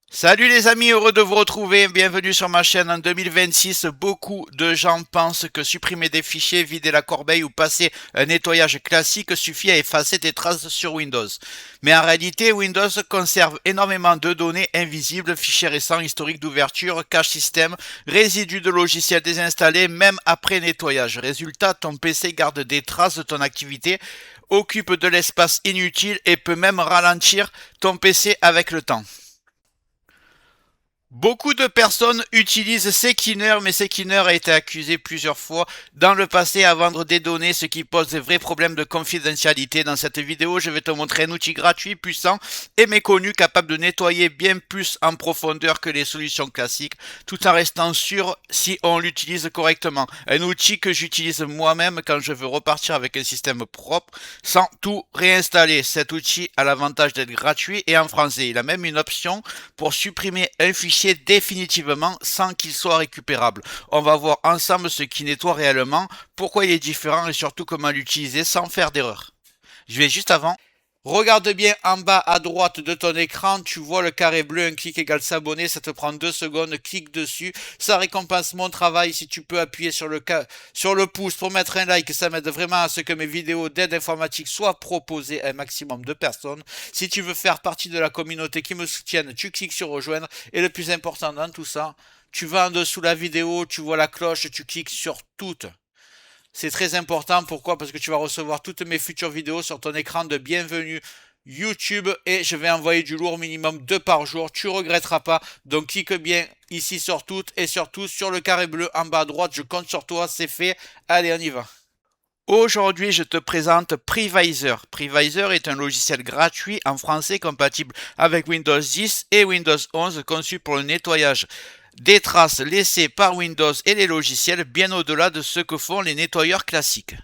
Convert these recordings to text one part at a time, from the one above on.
Salut les amis, heureux de vous retrouver, bienvenue sur ma chaîne. En 2026, beaucoup de gens pensent que supprimer des fichiers, vider la corbeille ou passer un nettoyage classique suffit à effacer des traces sur Windows. Mais en réalité, Windows conserve énormément de données invisibles, fichiers récents, historiques d'ouverture, cache système, résidus de logiciels désinstallés, même après nettoyage. Résultat, ton PC garde des traces de ton activité, occupe de l'espace inutile et peut même ralentir ton PC avec le temps. Beaucoup de personnes utilisent Seekiner, mais Seekiner a été accusé plusieurs fois dans le passé à vendre des données, ce qui pose de vrais problèmes de confidentialité. Dans cette vidéo, je vais te montrer un outil gratuit, puissant et méconnu, capable de nettoyer bien plus en profondeur que les solutions classiques, tout en restant sûr si on l'utilise correctement. Un outil que j'utilise moi-même quand je veux repartir avec un système propre, sans tout réinstaller. Cet outil a l'avantage d'être gratuit et en français. Il a même une option pour supprimer un fichier définitivement sans qu'il soit récupérable. On va voir ensemble ce qui nettoie réellement, pourquoi il est différent et surtout comment l'utiliser sans faire d'erreur. Je vais juste avant. Regarde bien en bas à droite de ton écran, tu vois le carré bleu, un clic égale s'abonner, ça te prend 2 secondes, clique dessus, ça récompense mon travail. Si tu peux appuyer sur le pouce pour mettre un like, ça m'aide vraiment à ce que mes vidéos d'aide informatique soient proposées à un maximum de personnes. Si tu veux faire partie de la communauté qui me soutienne, tu cliques sur rejoindre, et le plus important dans tout ça, tu vas en dessous de la vidéo, tu vois la cloche, tu cliques sur toutes. C'est très important, pourquoi? Parce que tu vas recevoir toutes mes futures vidéos sur ton écran de bienvenue YouTube et je vais envoyer du lourd, minimum 2 par jour. Tu regretteras pas, donc clique bien ici sur toutes et surtout sur le carré bleu en bas à droite. Je compte sur toi, c'est fait. Allez, on y va. Aujourd'hui, je te présente Privisor. Privisor est un logiciel gratuit en français compatible avec Windows 10 et Windows 11, conçu pour le nettoyage des traces laissées par Windows et les logiciels, bien au-delà de ce que font les nettoyeurs classiques.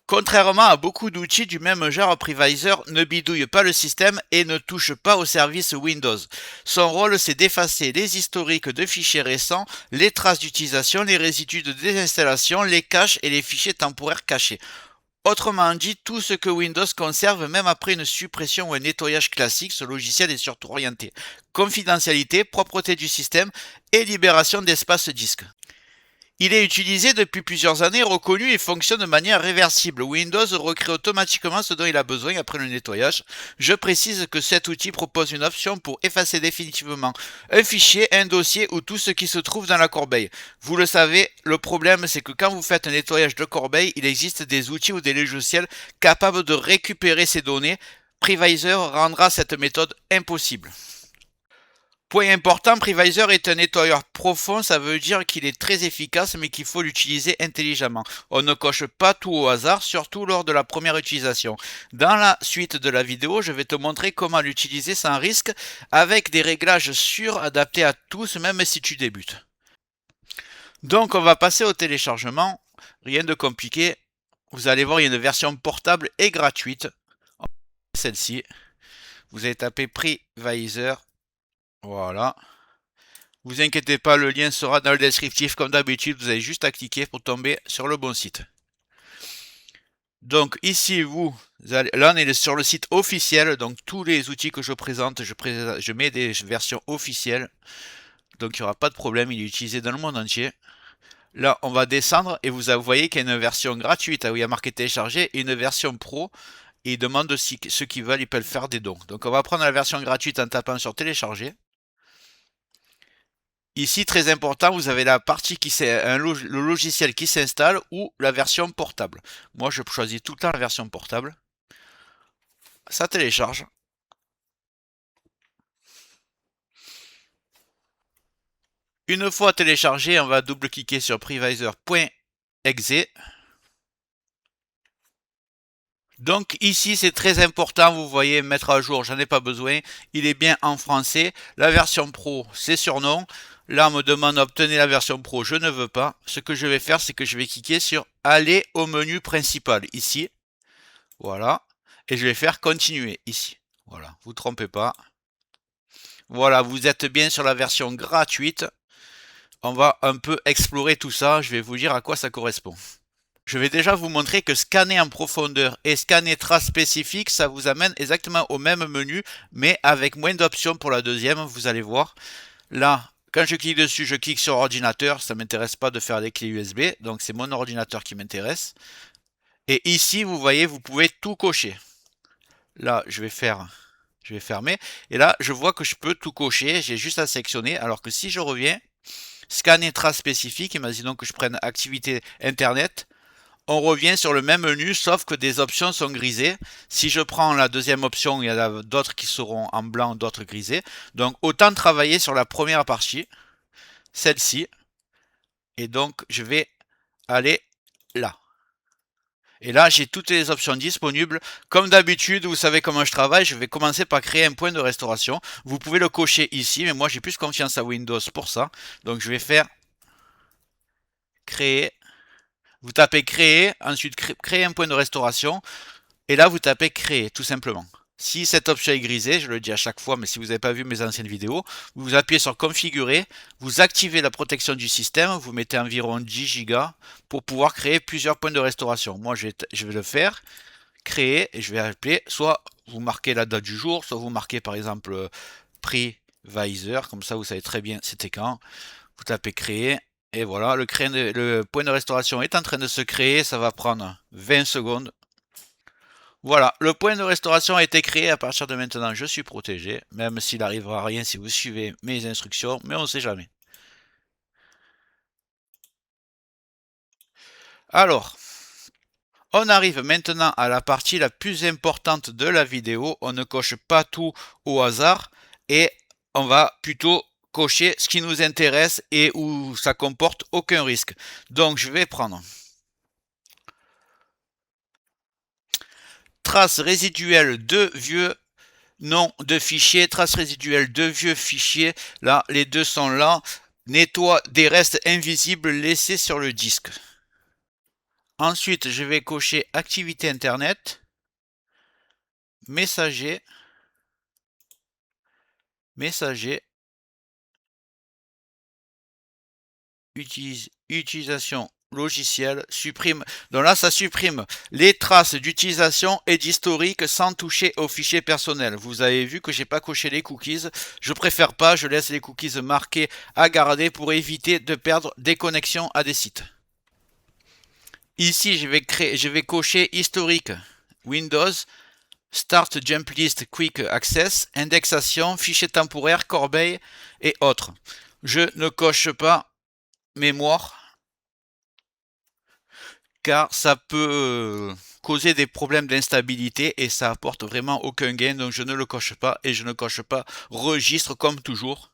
Contrairement à beaucoup d'outils du même genre, Privisor ne bidouille pas le système et ne touche pas au service Windows. Son rôle, c'est d'effacer les historiques de fichiers récents, les traces d'utilisation, les résidus de désinstallation, les caches et les fichiers temporaires cachés. Autrement dit, tout ce que Windows conserve même après une suppression ou un nettoyage classique, ce logiciel est surtout orienté confidentialité, propreté du système et libération d'espace disque. Il est utilisé depuis plusieurs années, reconnu et fonctionne de manière réversible. Windows recrée automatiquement ce dont il a besoin après le nettoyage. Je précise que cet outil propose une option pour effacer définitivement un fichier, un dossier ou tout ce qui se trouve dans la corbeille. Vous le savez, le problème c'est que quand vous faites un nettoyage de corbeille, il existe des outils ou des logiciels capables de récupérer ces données. Privisor rendra cette méthode impossible. Point important, Privisor est un nettoyeur profond, ça veut dire qu'il est très efficace mais qu'il faut l'utiliser intelligemment. On ne coche pas tout au hasard, surtout lors de la première utilisation. Dans la suite de la vidéo, je vais te montrer comment l'utiliser sans risque avec des réglages sûrs adaptés à tous, même si tu débutes. Donc on va passer au téléchargement, rien de compliqué. Vous allez voir, il y a une version portable et gratuite. Celle-ci, vous allez taper Privisor. Voilà. Vous inquiétez pas, le lien sera dans le descriptif comme d'habitude, vous avez juste à cliquer pour tomber sur le bon site. Donc ici, là on est sur le site officiel, donc tous les outils que je présente, je mets des versions officielles. Donc il n'y aura pas de problème, il est utilisé dans le monde entier. Là on va descendre et vous voyez qu'il y a une version gratuite où il y a marqué télécharger et une version pro. Et il demande si ceux qui veulent, ils peuvent faire des dons. Donc on va prendre la version gratuite en tapant sur télécharger. Ici, très important, vous avez la partie le logiciel qui s'installe ou la version portable. Moi, je choisis tout le temps la version portable. Ça télécharge. Une fois téléchargé, on va double-cliquer sur privisor.exe. Donc ici, c'est très important, vous voyez, mettre à jour, j'en ai pas besoin. Il est bien en français. La version pro, c'est sur non. Là, on me demande d'obtenir la version pro, je ne veux pas. Ce que je vais faire, c'est que je vais cliquer sur aller au menu principal, ici. Voilà. Et je vais faire continuer, ici. Voilà, vous ne trompez pas. Voilà, vous êtes bien sur la version gratuite. On va un peu explorer tout ça, je vais vous dire à quoi ça correspond. Je vais déjà vous montrer que scanner en profondeur et scanner traces spécifiques, ça vous amène exactement au même menu, mais avec moins d'options pour la deuxième, vous allez voir. Là, quand je clique dessus, je clique sur ordinateur, ça ne m'intéresse pas de faire des clés USB, donc c'est mon ordinateur qui m'intéresse. Et ici, vous voyez, vous pouvez tout cocher. Là, je vais fermer, et là, je vois que je peux tout cocher, j'ai juste à sélectionner, alors que si je reviens, scanner traces spécifiques, imaginons que je prenne activité internet, on revient sur le même menu, sauf que des options sont grisées. Si je prends la deuxième option, il y en a d'autres qui seront en blanc, d'autres grisées. Donc autant travailler sur la première partie, celle-ci, et donc je vais aller là. Et là, j'ai toutes les options disponibles. Comme d'habitude, vous savez comment je travaille, je vais commencer par créer un point de restauration. Vous pouvez le cocher ici, mais moi j'ai plus confiance à Windows pour ça. Donc je vais faire créer. Vous tapez créer, ensuite créer un point de restauration. Et là, vous tapez créer, tout simplement. Si cette option est grisée, je le dis à chaque fois, mais si vous n'avez pas vu mes anciennes vidéos, vous appuyez sur configurer, vous activez la protection du système, vous mettez environ 10 Go pour pouvoir créer plusieurs points de restauration. Moi, je vais le faire, créer, et je vais appeler, soit vous marquez la date du jour, soit vous marquez par exemple prix Visor, comme ça vous savez très bien c'était quand. Vous tapez créer, et voilà, le point de restauration est en train de se créer, ça va prendre 20 secondes. Voilà, le point de restauration a été créé. À partir de maintenant, je suis protégé, même s'il n'arrivera rien si vous suivez mes instructions, mais on ne sait jamais. Alors, on arrive maintenant à la partie la plus importante de la vidéo. On ne coche pas tout au hasard et on va plutôt cocher ce qui nous intéresse et où ça comporte aucun risque. Donc, je vais prendre traces résiduelles de vieux nom de fichier, traces résiduelles de vieux fichiers. Là, les deux sont là. Nettoie des restes invisibles laissés sur le disque. Ensuite, je vais cocher activité internet, messager, messager, utilisation logicielle, supprime. Donc là, ça supprime les traces d'utilisation et d'historique sans toucher aux fichiers personnels. Vous avez vu que j'ai pas coché les cookies. Je préfère pas, je laisse les cookies marqués à garder pour éviter de perdre des connexions à des sites. Ici, je vais cocher historique Windows, Start Jump List Quick Access, indexation, fichier temporaire, corbeille et autres. Je ne coche pas mémoire car ça peut causer des problèmes d'instabilité et ça apporte vraiment aucun gain, donc je ne le coche pas et je ne coche pas registre comme toujours.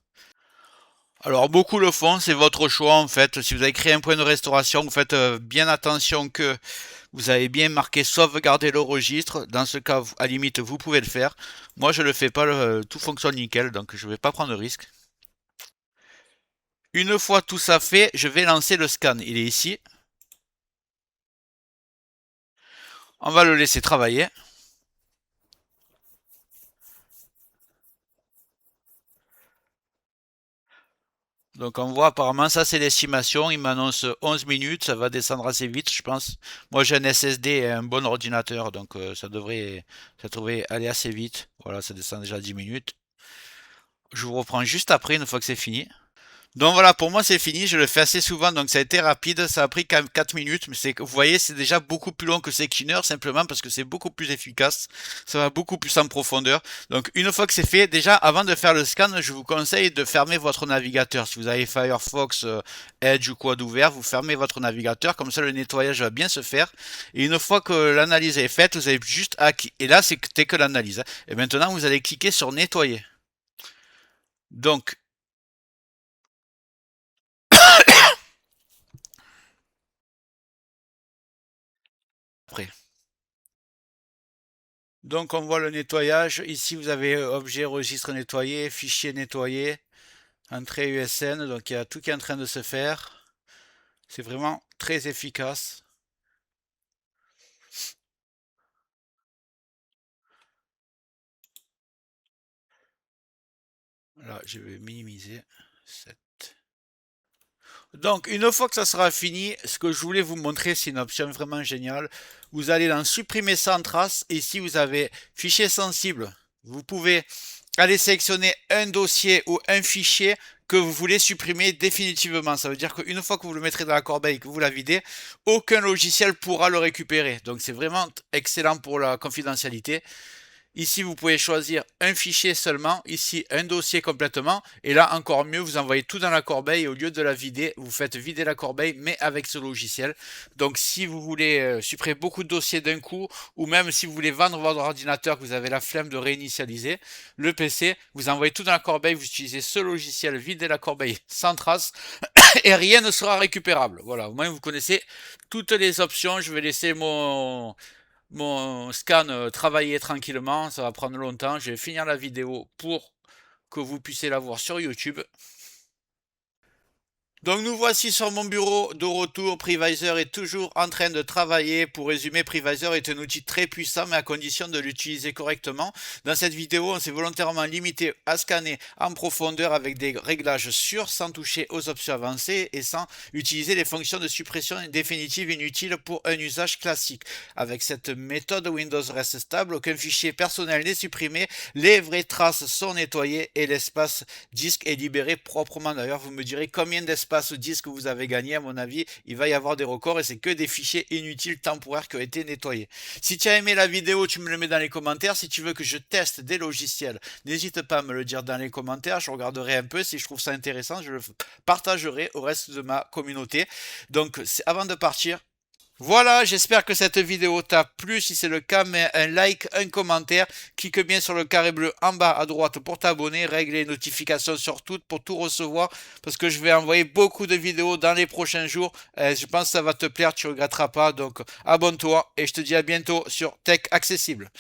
Alors beaucoup le font, c'est votre choix en fait. Si vous avez créé un point de restauration, vous faites bien attention que vous avez bien marqué sauvegarder le registre. Dans ce cas, à la limite, vous pouvez le faire. Moi, je le fais pas, tout fonctionne nickel, donc je ne vais pas prendre de risque. Une fois tout ça fait, je vais lancer le scan. Il est ici. On va le laisser travailler. Donc on voit apparemment ça c'est l'estimation, il m'annonce 11 minutes, ça va descendre assez vite je pense. Moi j'ai un SSD et un bon ordinateur donc ça devrait aller assez vite. Voilà, ça descend déjà à 10 minutes. Je vous reprends juste après une fois que c'est fini. Donc voilà, pour moi c'est fini, je le fais assez souvent, donc ça a été rapide, ça a pris quand même 4 minutes, mais vous voyez, c'est déjà beaucoup plus long que Sekiner, simplement parce que c'est beaucoup plus efficace, ça va beaucoup plus en profondeur. Donc une fois que c'est fait, déjà avant de faire le scan, je vous conseille de fermer votre navigateur. Si vous avez Firefox, Edge ou quoi d'ouvert, vous fermez votre navigateur, comme ça le nettoyage va bien se faire. Et une fois que l'analyse est faite, vous avez juste à... Et là c'était que l'analyse, hein. Et maintenant vous allez cliquer sur nettoyer. Donc après. Donc on voit le nettoyage. Ici vous avez objet, registre nettoyé, fichier nettoyé, entrée USN. Donc il y a tout qui est en train de se faire. C'est vraiment très efficace. Là je vais minimiser. 7. Donc, une fois que ça sera fini, ce que je voulais vous montrer, c'est une option vraiment géniale. Vous allez dans supprimer sans trace. Et ici, vous avez fichier sensible. Vous pouvez aller sélectionner un dossier ou un fichier que vous voulez supprimer définitivement. Ça veut dire qu'une fois que vous le mettrez dans la corbeille et que vous la videz, aucun logiciel pourra le récupérer. Donc, c'est vraiment excellent pour la confidentialité. Ici, vous pouvez choisir un fichier seulement, ici un dossier complètement, et là encore mieux, vous envoyez tout dans la corbeille et au lieu de la vider, vous faites vider la corbeille, mais avec ce logiciel. Donc si vous voulez supprimer beaucoup de dossiers d'un coup, ou même si vous voulez vendre votre ordinateur, que vous avez la flemme de réinitialiser le PC, vous envoyez tout dans la corbeille, vous utilisez ce logiciel, videz la corbeille sans trace, et rien ne sera récupérable. Voilà, au moins vous connaissez toutes les options. Je vais laisser mon scan travailler tranquillement, ça va prendre longtemps. Je vais finir la vidéo pour que vous puissiez la voir sur YouTube. Donc nous voici sur mon bureau de retour. Previsor est toujours en train de travailler. Pour résumer, Previsor est un outil très puissant, mais à condition de l'utiliser correctement. Dans cette vidéo, on s'est volontairement limité à scanner en profondeur avec des réglages sûrs, sans toucher aux options avancées et sans utiliser les fonctions de suppression définitive inutiles pour un usage classique. Avec cette méthode, Windows reste stable, aucun fichier personnel n'est supprimé, les vraies traces sont nettoyées et l'espace disque est libéré proprement. D'ailleurs, vous me direz combien d'espace disque vous avez gagné. À mon avis, il va y avoir des records et c'est que des fichiers inutiles temporaires qui ont été nettoyés. Si tu as aimé la vidéo, tu me le mets dans les commentaires. Si tu veux que je teste des logiciels, n'hésite pas à me le dire dans les commentaires. Je regarderai un peu. Si je trouve ça intéressant, je le partagerai au reste de ma communauté. Donc, avant de partir, voilà, j'espère que cette vidéo t'a plu. Si c'est le cas, mets un like, un commentaire. Clique bien sur le carré bleu en bas à droite pour t'abonner. Règle les notifications sur toutes pour tout recevoir. Parce que je vais envoyer beaucoup de vidéos dans les prochains jours. Je pense que ça va te plaire, tu ne regretteras pas. Donc abonne-toi et je te dis à bientôt sur Tech Accessible.